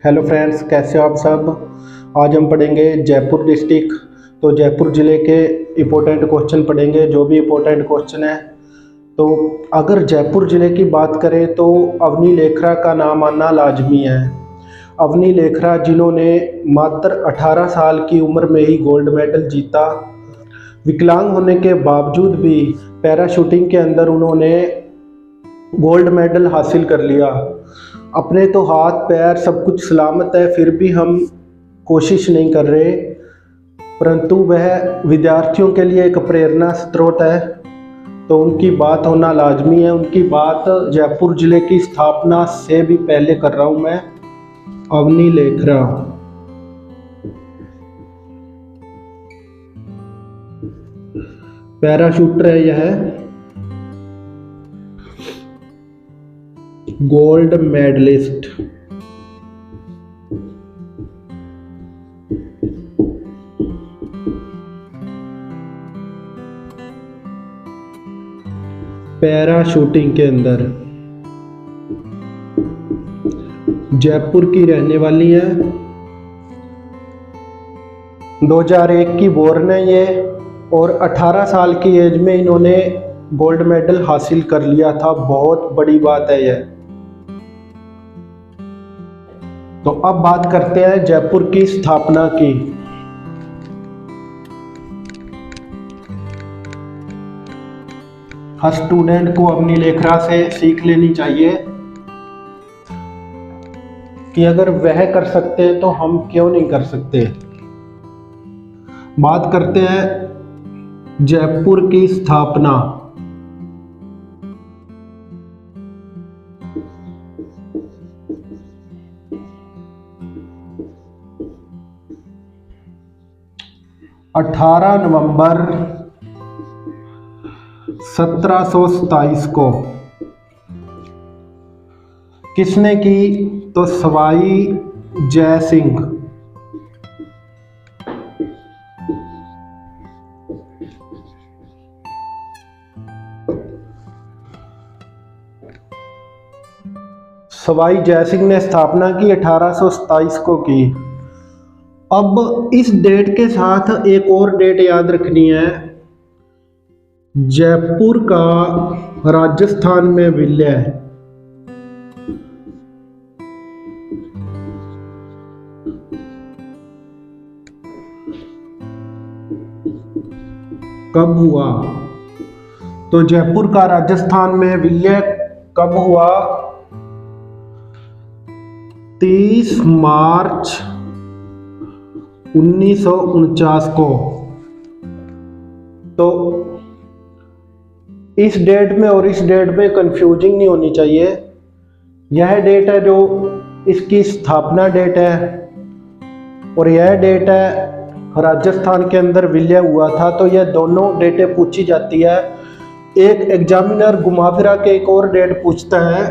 Hello friends, कैसे हो आप सब। आज हम पढ़ेंगे जयपुर डिस्ट्रिक्ट। तो जयपुर ज़िले के इम्पोर्टेंट क्वेश्चन पढ़ेंगे, जो भी इम्पोर्टेंट क्वेश्चन है। तो अगर जयपुर ज़िले की बात करें तो अवनी लेखरा का नाम आना लाजमी है। अवनी लेखरा जिन्होंने मात्र 18 साल की उम्र में ही गोल्ड मेडल जीता। विकलांग होने के बावजूद भी पैरा शूटिंग के अंदर उन्होंने गोल्ड मेडल हासिल कर लिया। अपने तो हाथ पैर सब कुछ सलामत है, फिर भी हम कोशिश नहीं कर रहे, परंतु वह विद्यार्थियों के लिए एक प्रेरणा स्रोत है। तो उनकी बात होना लाजमी है। उनकी बात जयपुर जिले की स्थापना से भी पहले कर रहा हूँ मैं। अवनी लेखरा पैराशूटर है, यह गोल्ड मेडलिस्ट। पैरा शूटिंग के अंदर जयपुर की रहने वाली है। 2001 की बोर्न है ये, और 18 साल की एज में इन्होंने गोल्ड मेडल हासिल कर लिया था। बहुत बड़ी बात है यह। तो अब बात करते हैं जयपुर की स्थापना की। हर स्टूडेंट को अवनी लेखरा से सीख लेनी चाहिए कि अगर वह कर सकते हैं तो हम क्यों नहीं कर सकते। बात करते हैं जयपुर की स्थापना। अठारह नवंबर 1727 को किसने की? तो सवाई जय सिंह। सवाई जय सिंह ने स्थापना की 1827 को की। अब इस डेट के साथ एक और डेट याद रखनी है। जयपुर का राजस्थान में विलय कब हुआ? तो जयपुर का राजस्थान में विलय कब हुआ? 30 मार्च 1949 को। तो इस डेट में और इस डेट में कंफ्यूजिंग नहीं होनी चाहिए। यह डेट है जो इसकी स्थापना डेट है, और यह डेट है राजस्थान के अंदर विलय हुआ था। तो यह दोनों डेटें पूछी जाती है। एक एग्जामिनर घुमा फिरा के एक और डेट पूछता है।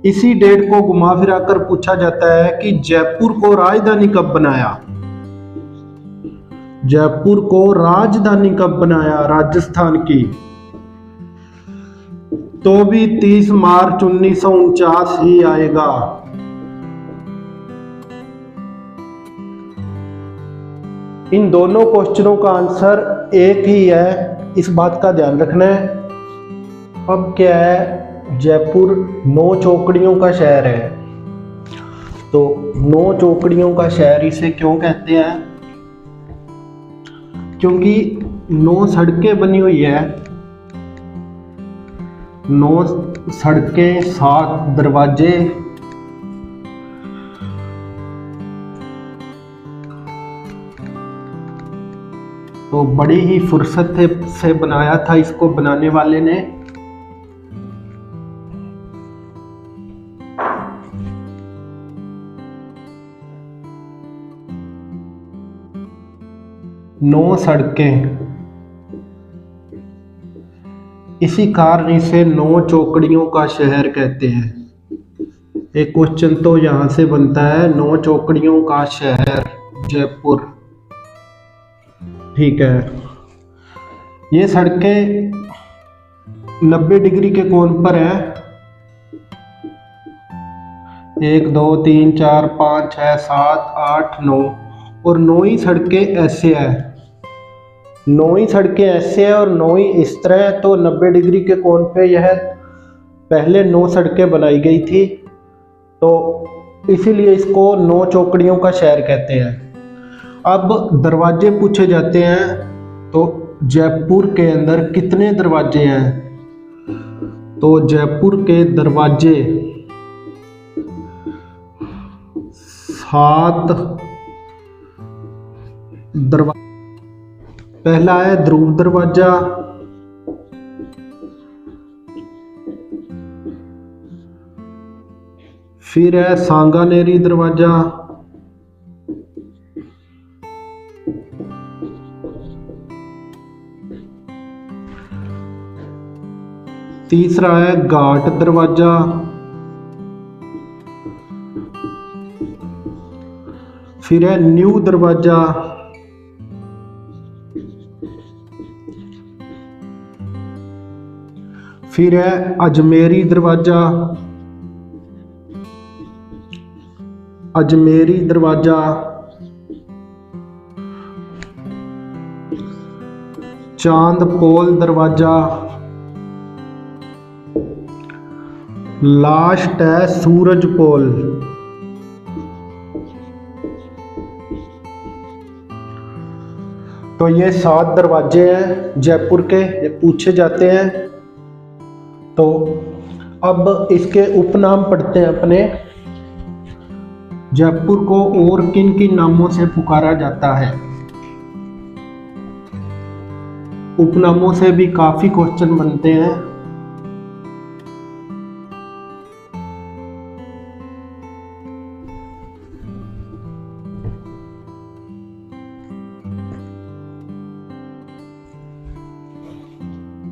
इसी डेट को घुमा फिरा कर पूछा जाता है कि जयपुर को राजधानी कब बनाया। जयपुर को राजधानी कब बनाया राजस्थान की? तो भी 30 मार्च 1949 ही आएगा। इन दोनों क्वेश्चनों का आंसर एक ही है, इस बात का ध्यान रखना है। अब क्या है, जयपुर 9 चौकड़ियों का शहर है। तो 9 चौकड़ियों का शहर इसे क्यों कहते हैं? क्योंकि 9 सड़कें बनी हुई है। 9 सड़कें, 7 दरवाजे। तो बड़ी ही फुर्सत से बनाया था इसको बनाने वाले ने। नौ सड़कें, इसी कारण इसे 9 चौकड़ियों का शहर कहते हैं। एक क्वेश्चन तो यहां से बनता है, 9 चौकड़ियों का शहर जयपुर। ठीक है। ये सड़कें 90 डिग्री के कोण पर है। 1 2 3 4 5 6 7 8 9 और 9 ही सड़कें ऐसे है, 9 ही सड़कें ऐसे है और 9 ही इस तरह है। तो 90 डिग्री के कोण पे यह पहले 9 सड़कें बनाई गई थी, तो इसीलिए इसको 9 चौकड़ियों का शहर कहते हैं। अब दरवाजे पूछे जाते हैं, तो जयपुर के अंदर कितने दरवाजे हैं? तो जयपुर के दरवाजे 7 दरवाजे। पहला है ध्रुव दरवाजा, फिर है सांगानेरी दरवाजा, तीसरा है घाट दरवाजा, फिर है न्यू दरवाजा, फिर है अजमेरी दरवाजा, अजमेरी दरवाजा, चांदपोल दरवाजा, लास्ट है सूरजपोल। तो ये 7 दरवाजे हैं जयपुर के, ये पूछे जाते हैं। तो अब इसके उपनाम पढ़ते हैं अपने। जयपुर को और किन किन नामों से पुकारा जाता है? उपनामों से भी काफी क्वेश्चन बनते हैं।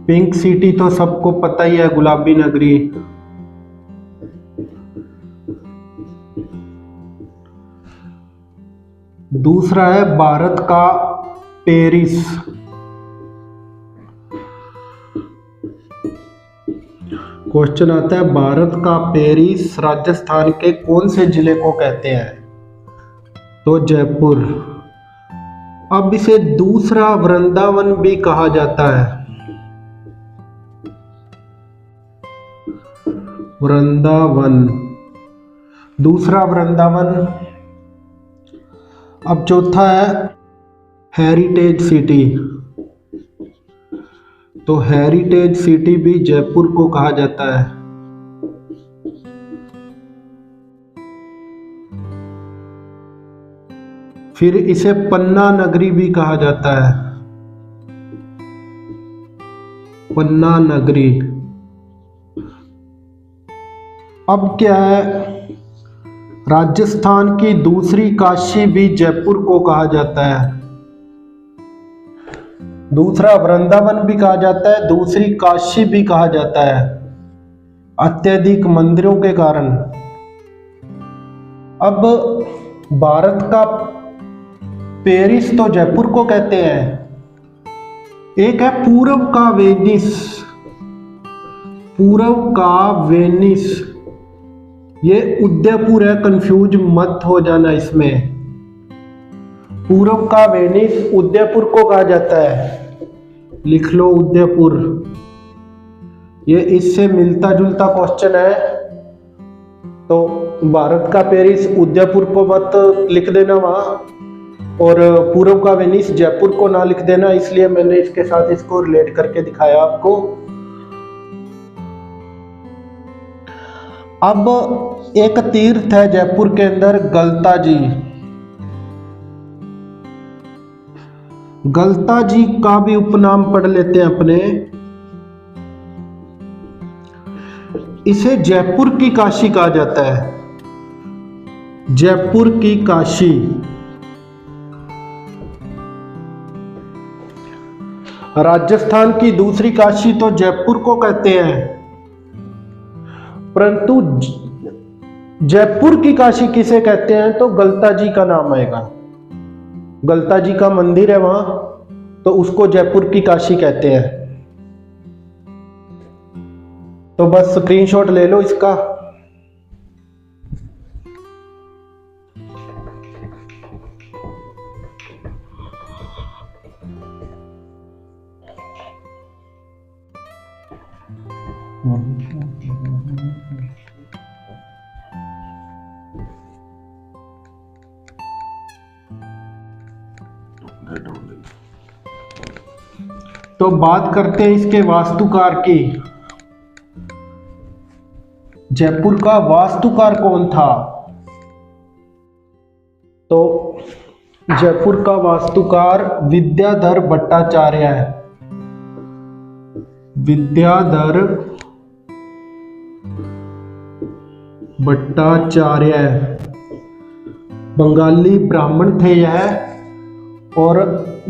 पिंक सिटी तो सबको पता ही है, गुलाबी नगरी। दूसरा है भारत का पेरिस। क्वेश्चन आता है भारत का पेरिस राजस्थान के कौन से जिले को कहते हैं? तो जयपुर। अब इसे दूसरा वृंदावन भी कहा जाता है। वृंदावन, दूसरा वृंदावन। अब चौथा है हेरिटेज सिटी। तो हेरिटेज सिटी भी जयपुर को कहा जाता है। फिर इसे पन्ना नगरी भी कहा जाता है, पन्ना नगरी। अब क्या है, राजस्थान की दूसरी काशी भी जयपुर को कहा जाता है। दूसरा वृंदावन भी कहा जाता है, दूसरी काशी भी कहा जाता है, अत्यधिक मंदिरों के कारण। अब भारत का पेरिस तो जयपुर को कहते हैं। एक है पूर्व का वेनिस, पूर्व का वेनिस, ये उदयपुर है, कंफ्यूज मत हो जाना इसमें। पूर्व का वेनिस उदयपुर को कहा जाता है, लिख लो उदयपुर। ये इससे मिलता जुलता क्वेश्चन है, तो भारत का पेरिस उदयपुर को मत लिख देना वहां, और पूर्व का वेनिस जयपुर को ना लिख देना, इसलिए मैंने इसके साथ इसको रिलेट करके दिखाया आपको। अब एक तीर्थ है जयपुर के अंदर, गलता जी। गलता जी का भी उपनाम पढ़ लेते हैं अपने। इसे जयपुर की काशी कहा जाता है, जयपुर की काशी। राजस्थान की दूसरी काशी तो जयपुर को कहते हैं, परंतु जयपुर की काशी किसे कहते हैं? तो गलता जी का नाम आएगा। गलता जी का मंदिर है वहां, तो उसको जयपुर की काशी कहते हैं। तो बस स्क्रीनशॉट ले लो इसका। तो बात करते हैं इसके वास्तुकार की। जयपुर का वास्तुकार कौन था? तो जयपुर का वास्तुकार विद्याधर भट्टाचार्य है। विद्याधर भट्टाचार्य बंगाली ब्राह्मण थे यह, और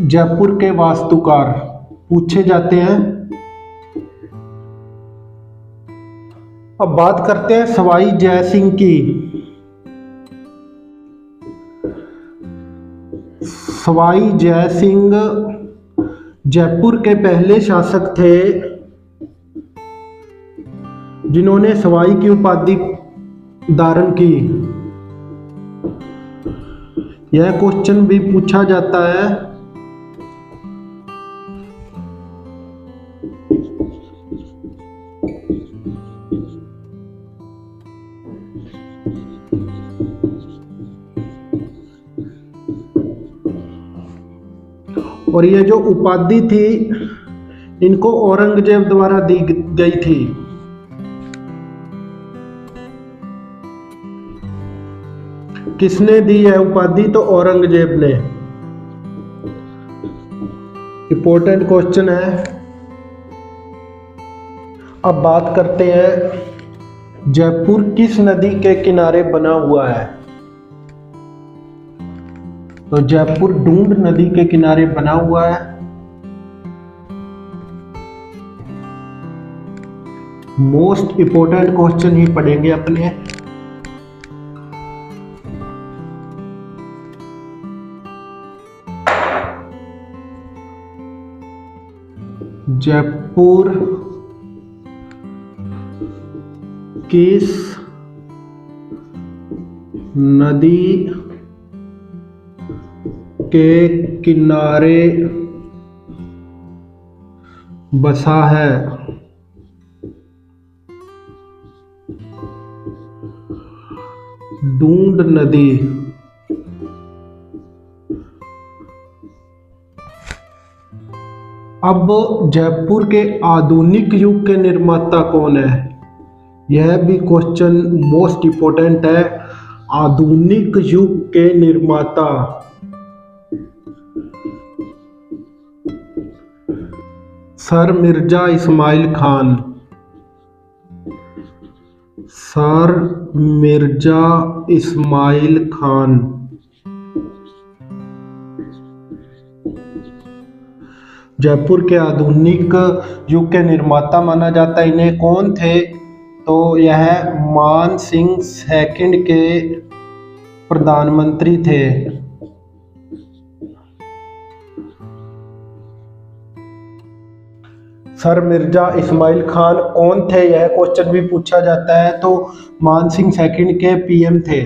जयपुर के वास्तुकार पूछे जाते हैं। अब बात करते हैं सवाई जय सिंह की। सवाई जय सिंह जयपुर के पहले शासक थे जिन्होंने सवाई की उपाधि धारण की। यह क्वेश्चन भी पूछा जाता है। और ये जो उपाधि थी इनको औरंगजेब द्वारा दी गई थी। किसने दी है उपाधि? तो औरंगजेब ने। इंपॉर्टेंट क्वेश्चन है। अब बात करते हैं जयपुर किस नदी के किनारे बना हुआ है? तो जयपुर डूंड नदी के किनारे बना हुआ है। मोस्ट इंपॉर्टेंट क्वेश्चन ही पढ़ेंगे अपने। जयपुर किस नदी के किनारे बसा है? डूंड नदी। अब जयपुर के आधुनिक युग के निर्माता कौन है? यह भी क्वेश्चन मोस्ट इंपॉर्टेंट है। आधुनिक युग के निर्माता सर मिर्जा इस्माइल खान। सर मिर्जा इस्माइल खान जयपुर के आधुनिक युग के निर्माता माना जाता है। इन्हें कौन थे? तो यह मान सिंह सेकंड के प्रधानमंत्री थे। सर मिर्जा इस्माइल खान कौन थे? यह क्वेश्चन भी पूछा जाता है। तो मान सिंह सेकंड के पीएम थे।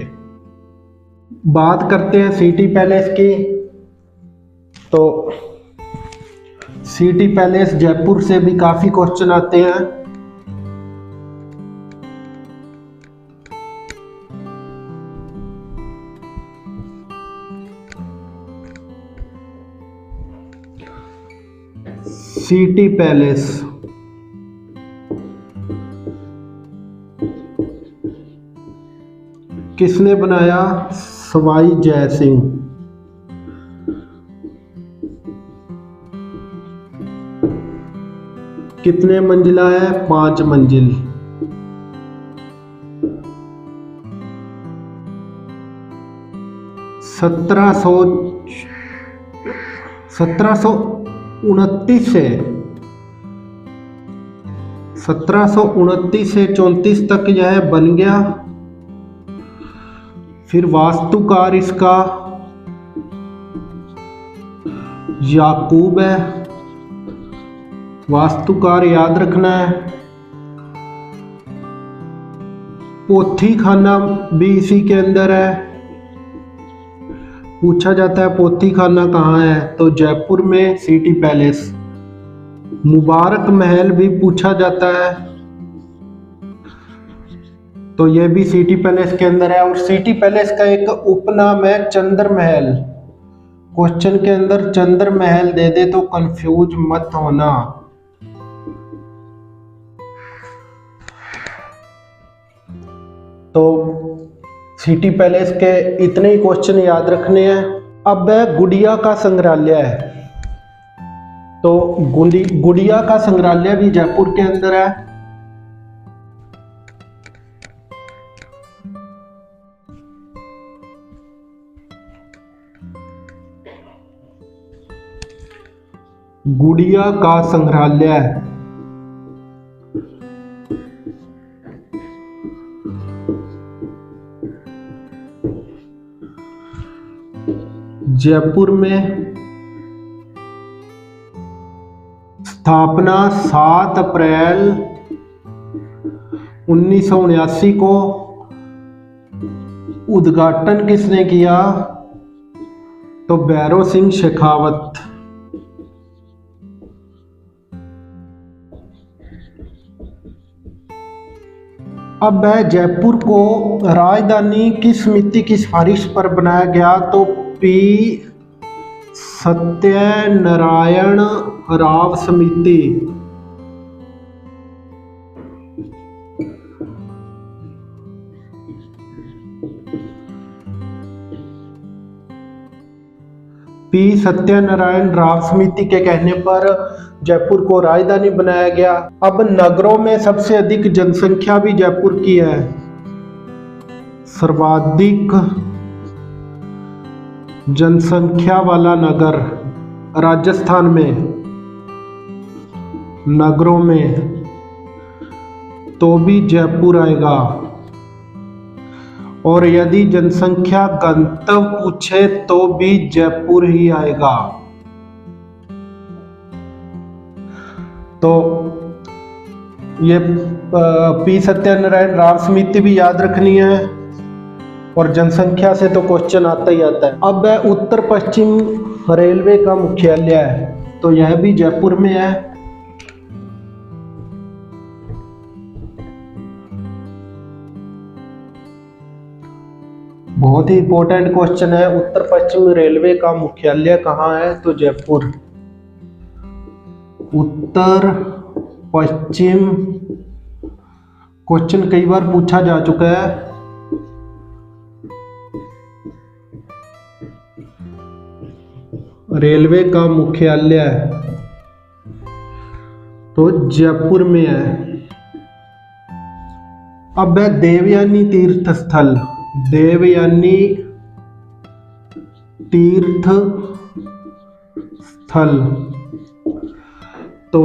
बात करते हैं सिटी पैलेस की। तो सिटी पैलेस जयपुर से भी काफी क्वेश्चन आते हैं। सिटी पैलेस किसने बनाया? सवाई जय सिंह। कितने मंजिला है? 5 मंजिल। सत्रह सौ 1729 से 34 तक यह बन गया। फिर वास्तुकार इसका याकूब है। वास्तुकार याद रखना है। पोथी खाना भी इसी के अंदर है। पूछा जाता है पोथी खाना कहाँ है? तो जयपुर में सिटी पैलेस। मुबारक महल भी पूछा जाता है। तो ये भी सिटी पैलेस के अंदर है। और सिटी पैलेस का एक उपनाम है चंद्र महल। क्वेश्चन के अंदर चंद्र महल दे दे तो कंफ्यूज मत होना। तो सिटी पैलेस के इतने ही क्वेश्चन याद रखने हैं। अब गुड़िया का संग्रहालय है। तो गुड़िया का संग्रहालय भी जयपुर के अंदर है। गुड़िया का संग्रहालय जयपुर में। स्थापना 7 अप्रैल 1979 को। उद्घाटन किसने किया? तो भैरव सिंह शेखावत। अब जयपुर को राजधानी किस समिति की सिफारिश पर बनाया गया? तो पी सत्यनारायण राव समिति। पी सत्यनारायण राव समिति के कहने पर जयपुर को राजधानी बनाया गया। अब नगरों में सबसे अधिक जनसंख्या भी जयपुर की है। सर्वाधिक जनसंख्या वाला नगर राजस्थान में नगरों में तो भी जयपुर आएगा। और यदि जनसंख्या गंतव्य पूछे तो भी जयपुर ही आएगा। तो ये पी सत्यनारायण राव समिति भी याद रखनी है। और जनसंख्या से तो क्वेश्चन आता ही आता है। अब उत्तर पश्चिम रेलवे का मुख्यालय है। तो यह भी जयपुर में है। बहुत ही इंपॉर्टेंट क्वेश्चन है। उत्तर पश्चिम रेलवे का मुख्यालय कहाँ है? तो जयपुर। उत्तर पश्चिम क्वेश्चन कई बार पूछा जा चुका है। रेलवे का मुख्यालय तो जयपुर में है। अब है देवयानी तीर्थ स्थल। देवयानी तीर्थ स्थल तो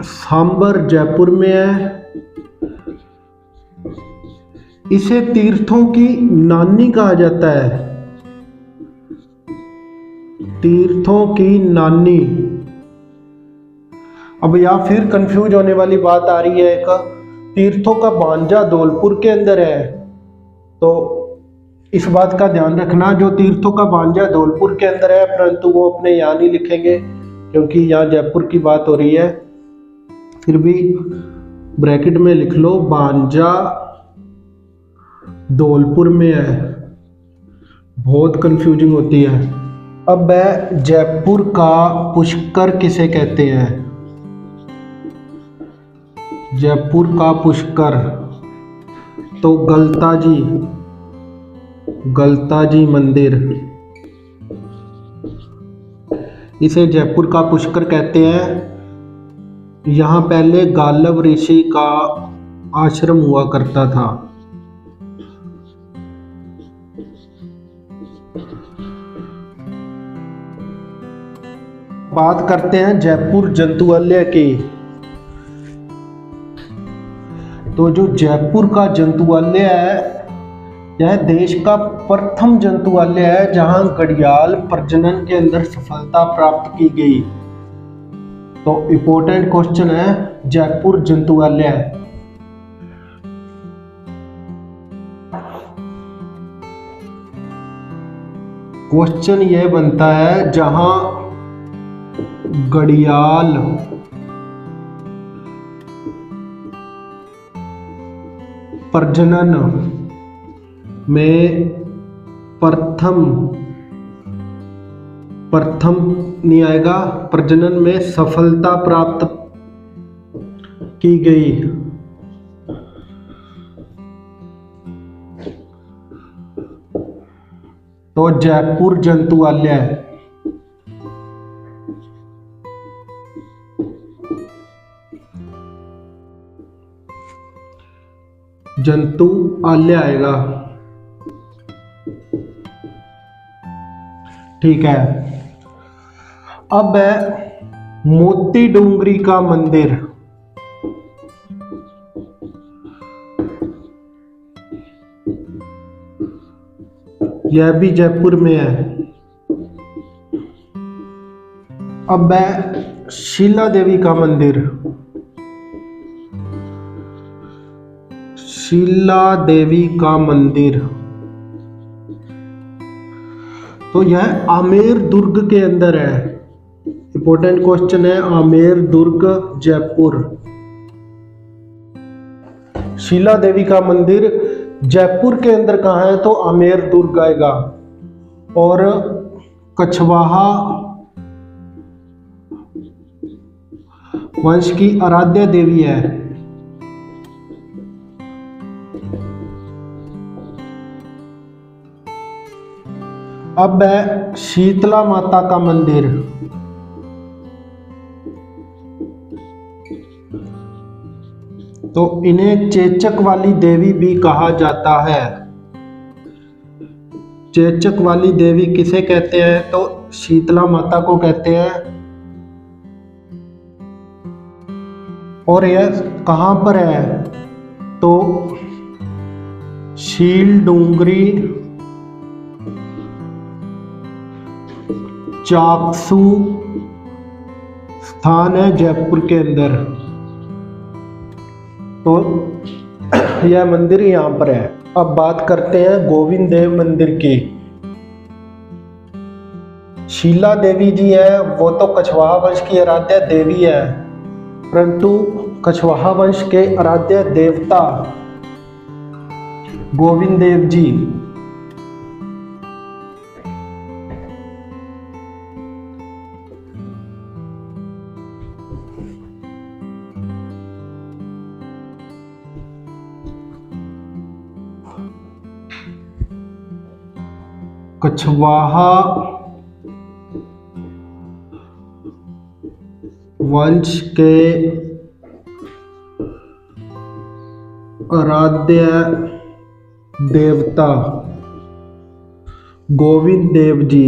सांबर जयपुर में है। इसे तीर्थों की नानी कहा जाता है। तीर्थों की नानी। अब या फिर कंफ्यूज होने वाली बात आ रही है। एक तीर्थों का भांजा धौलपुर के अंदर है। तो इस बात का ध्यान रखना, जो तीर्थों का भांजा धौलपुर के अंदर है, परंतु वो अपने यहाँ नहीं लिखेंगे क्योंकि यहाँ जयपुर की बात हो रही है। फिर भी ब्रैकेट में लिख लो भांजा धौलपुर में है। बहुत कंफ्यूजिंग होती है। अब जयपुर का पुष्कर किसे कहते हैं? जयपुर का पुष्कर तो गलता जी मंदिर। इसे जयपुर का पुष्कर कहते हैं। यहाँ पहले गालव ऋषि का आश्रम हुआ करता था। बात करते हैं जयपुर जंतुआलय की। तो जो जयपुर का जंतुआलय है, यह देश का प्रथम जंतुआलय है जहां घड़ियाल प्रजनन के अंदर सफलता प्राप्त की गई। तो इंपॉर्टेंट क्वेश्चन है जयपुर जंतुआलय। क्वेश्चन यह बनता है जहां घड़ियाल प्रजनन में प्रथम नहीं आएगा, प्रजनन में सफलता प्राप्त की गई। तो जयपुर जंतुआलय। जंतुआलय आएगा। ठीक है। अब है मोती डूंगरी का मंदिर। यह भी जयपुर में है। अब है शीला देवी का मंदिर। शीला देवी का मंदिर, तो यह आमेर दुर्ग के अंदर है। इंपॉर्टेंट क्वेश्चन है, आमेर दुर्ग जयपुर। शीला देवी का मंदिर जयपुर के अंदर कहाँ है? तो आमेर दुर्ग आएगा। और कछवाहा वंश की आराध्य देवी है। अब है शीतला माता का मंदिर। तो इन्हें चेचक वाली देवी भी कहा जाता है। चेचक वाली देवी किसे कहते हैं? तो शीतला माता को कहते हैं। और यह कहां पर है? तो शील डूंगरी चाकसू स्थान है जयपुर के अंदर। तो यह मंदिर यहां पर है। अब बात करते हैं गोविंद देव मंदिर की। शीला देवी जी है, वो तो कछवाहा वंश की आराध्य देवी है, परंतु कछवाहा वंश के आराध्य देवता गोविंद देव जी कछवाहा वंश के आराध्य देवता गोविंद देव जी।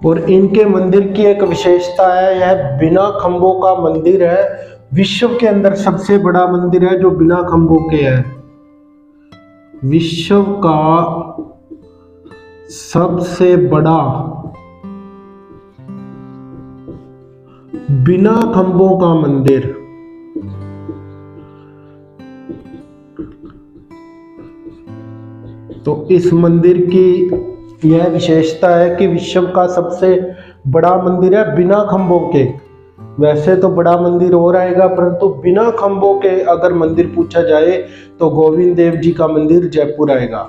और इनके मंदिर की एक विशेषता है, यह बिना खंभों का मंदिर है। विश्व के अंदर सबसे बड़ा मंदिर है जो बिना खंभों के है। विश्व का सबसे बड़ा बिना खंभों का मंदिर। तो इस मंदिर की यह विशेषता है कि विश्व का सबसे बड़ा मंदिर है बिना खंभों के। वैसे तो बड़ा मंदिर और आएगा, परंतु बिना खंभों के अगर मंदिर पूछा जाए तो गोविंद देव जी का मंदिर जयपुर आएगा।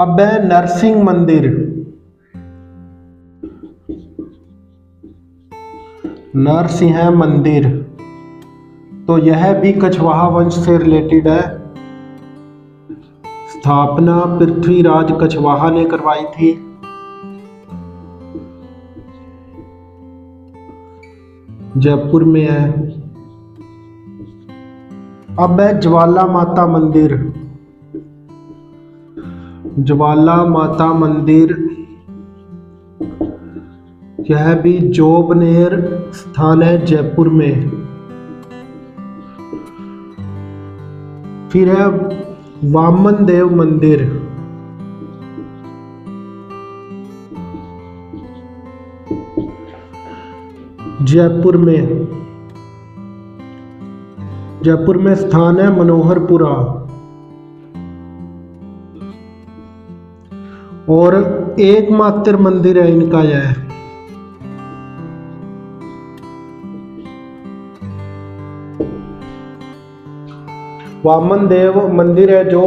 अब है नरसिंह मंदिर। नरसिंह मंदिर, तो यह भी कछवाहा वंश से रिलेटेड है। स्थापना पृथ्वीराज कछवाहा ने करवाई थी। जयपुर में है। अब है ज्वाला माता मंदिर। ज्वाला माता मंदिर, यह भी जोबनेर स्थान है जयपुर में। फिर है वामन देव मंदिर। जयपुर में स्थान है मनोहरपुरा। और एकमात्र मंदिर है इनका यह। वामन देव मंदिर है जो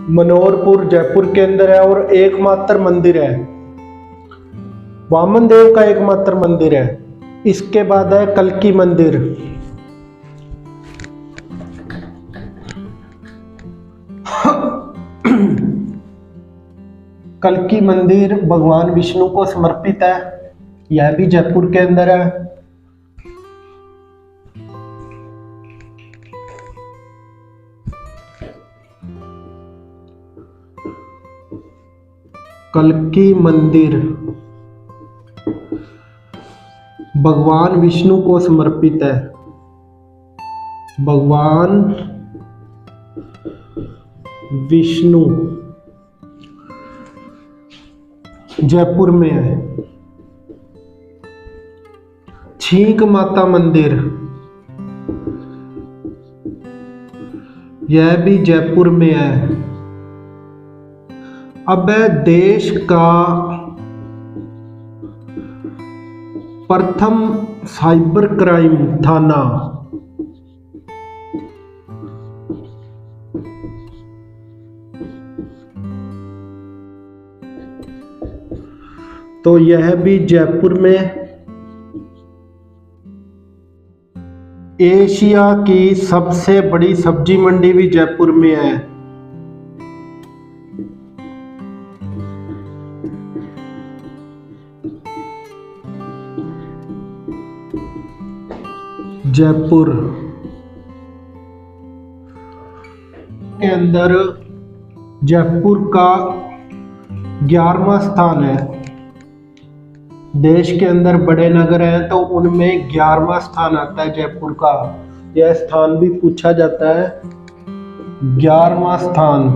मनोहरपुर जयपुर के अंदर है और एकमात्र मंदिर है, वामन देव का एकमात्र मंदिर है। इसके बाद है कल्की मंदिर। कल्की मंदिर भगवान विष्णु को समर्पित है, यह भी जयपुर के अंदर है। कल्की मंदिर भगवान विष्णु को समर्पित है, भगवान विष्णु जयपुर में है। छींक माता मंदिर, यह भी जयपुर में है। अब है देश का प्रथम साइबर क्राइम थाना, तो यह भी जयपुर में। एशिया की सबसे बड़ी सब्जी मंडी भी जयपुर में है। जयपुर के अंदर जयपुर का 11वां स्थान है। देश के अंदर बड़े नगर हैं तो उनमें 11वां स्थान आता है जयपुर का। यह स्थान भी पूछा जाता है, 11वां स्थान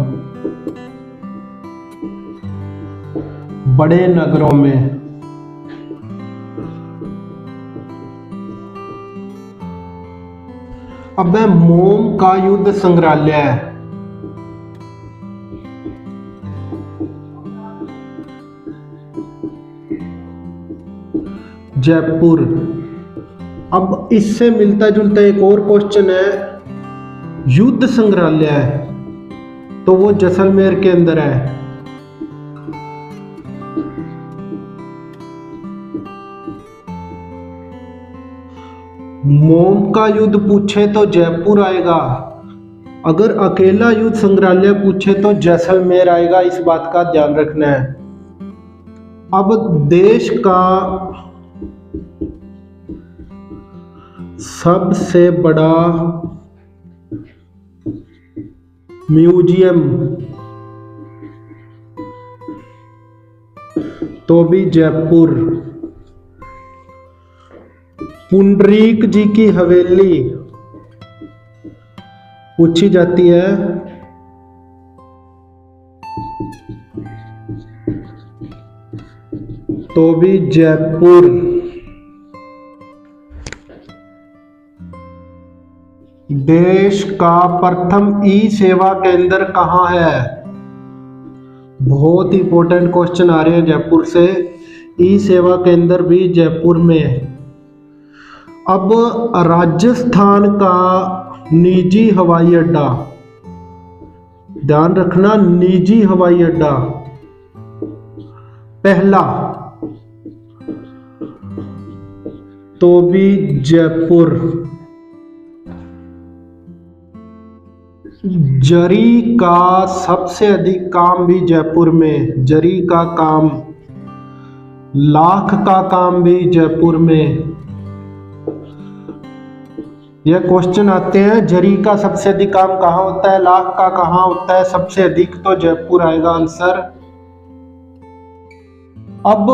बड़े नगरों में। अब है मोम का युद्ध संग्रहालय है। जयपुर। अब इससे मिलता जुलता एक और क्वेश्चन है, युद्ध संग्रहालय है तो वो जैसलमेर के अंदर है। मोम का युद्ध पूछे तो जयपुर आएगा, अगर अकेला युद्ध संग्रहालय पूछे तो जैसलमेर आएगा, इस बात का ध्यान रखना है। अब देश का सबसे बड़ा म्यूजियम तो भी जयपुर। पुंडरीक जी की हवेली पूछी जाती है, तो भी जयपुर। देश का प्रथम ई सेवा केंद्र कहाँ है? बहुत इंपॉर्टेंट क्वेश्चन आ रहे हैं जयपुर से। ई सेवा केंद्र भी जयपुर में है। अब राजस्थान का निजी हवाई अड्डा, ध्यान रखना, निजी हवाई अड्डा पहला तो भी जयपुर। जरी का सबसे अधिक काम भी जयपुर में, जरी का काम, लाख का काम भी जयपुर में। यह क्वेश्चन आते हैं, जरी का सबसे अधिक काम कहाँ होता है, लाख का कहाँ होता है सबसे अधिक, तो जयपुर आएगा आंसर। अब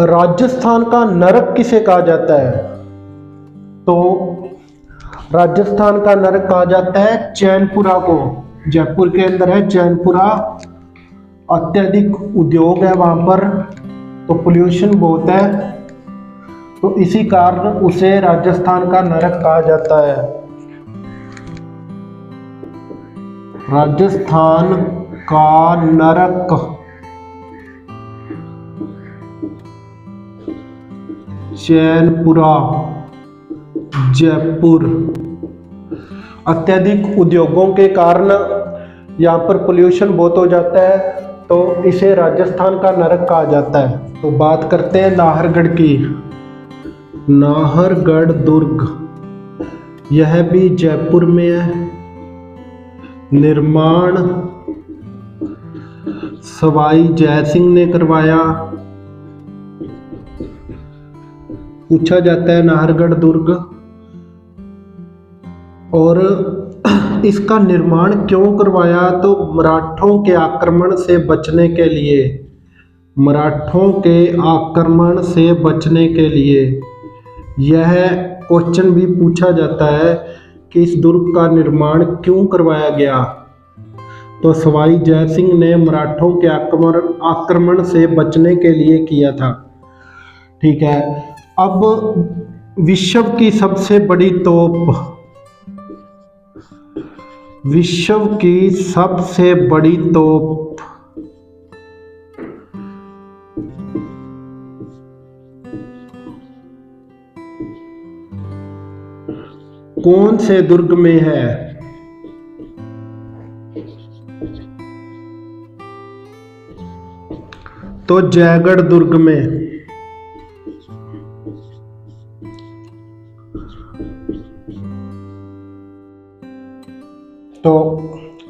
राजस्थान का नरक किसे कहा जाता है? तो राजस्थान का नरक कहा जाता है चैनपुरा को। जयपुर के अंदर है चैनपुरा, अत्यधिक उद्योग है वहां पर, तो पोल्यूशन बहुत है, तो इसी कारण उसे राजस्थान का नरक कहा जाता है। राजस्थान का नरक चैनपुरा, जयपुर। अत्यधिक उद्योगों के कारण यहाँ पर पोल्यूशन बहुत हो जाता है, तो इसे राजस्थान का नरक कहा जाता है। तो बात करते हैं नाहरगढ़ की। नाहरगढ़ दुर्ग, यह भी जयपुर में है। निर्माण सवाई जय सिंह ने करवाया। पूछा जाता है नाहरगढ़ दुर्ग। और इसका निर्माण क्यों करवाया, तो मराठों के आक्रमण से बचने के लिए। मराठों के आक्रमण से बचने के लिए। यह क्वेश्चन भी पूछा जाता है कि इस दुर्ग का निर्माण क्यों करवाया गया, तो सवाई जय सिंह ने मराठों के आक्रमण से बचने के लिए किया था। ठीक है, अब विश्व की सबसे बड़ी तोप, विश्व की सबसे बड़ी तोप कौन से दुर्ग में है? तो जयगढ़ दुर्ग में। तो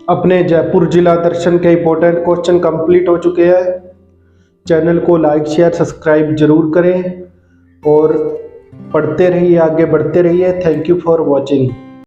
अपने जयपुर जिला दर्शन के इंपॉर्टेंट क्वेश्चन कंप्लीट हो चुके हैं। चैनल को लाइक शेयर सब्सक्राइब जरूर करें और पढ़ते रहिए, आगे बढ़ते रहिए। Thank you for watching.